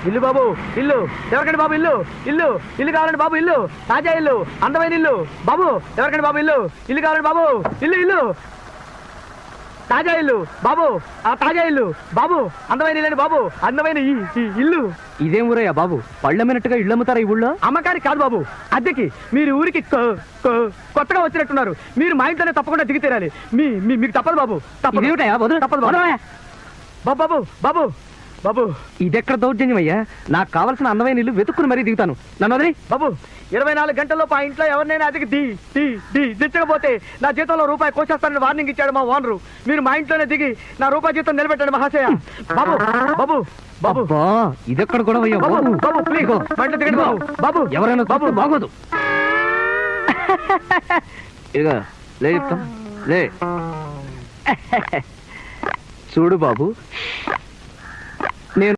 ఇల్లు బాబు, ఇల్లు ఎవరికండి బాబు? ఇల్లు ఇల్లు ఇల్లు కావాలండి బాబు, ఇల్లు తాజా ఇల్లు, అందమైన ఇల్లు బాబు. ఎవరికండి బాబు? ఇల్లు ఇల్లు కావాలండి బాబు, ఇల్లు ఇల్లు తాజా ఇల్లు బాబు, ఆ తాజా ఇల్లు బాబు, అందమైన ఇల్లండి బాబు, అందమైన ఇల్లు. ఇదేం ఊరయ్యా బాబు, పళ్ళమ్మినట్టుగా ఇళ్ళు అమ్ముతారా ఈ ఊళ్ళో? అమ్మకానికి కాదు బాబు, అద్దెకి. మీరు ఊరికి కొత్తగా వచ్చినట్టున్నారు. మీరు మా ఇంట్లోనే తప్పకుండా దిగి తీరాలి. మీకు తప్పదు బాబు, తప్పదు. తప్పదు బాబు బాబు బాబు బాబు. ఇదెక్కడ దౌర్జన్యం అయ్యా? నాకు కావాల్సిన అందమైన ఇల్లు వెతుక్కుని మరీ దిగుతాను. నన్ను వదిలి బాబు. 24 గంటల్లో ఆ ఇంట్లో ఎవరినైనా అదికి దిచ్చకపోతే నా జీతంలో రూపాయి కోసేస్తానని వార్నింగ్ ఇచ్చాడు మా ఓనరు. మీరు మా ఇంట్లోనే దిగి నా రూపాయి జీతం నిలబెట్టండి మహాశయ. బాబు బాబు బాబు. ఇదెక్కడ కూడా బాబు బాబు ప్లీజ్ మా ఇంట్లో దిగండి బాబు. బాబు ఎవరైనా బాబు బాగోదు. ఇక లే చెప్తాం లే. చూడు బాబు,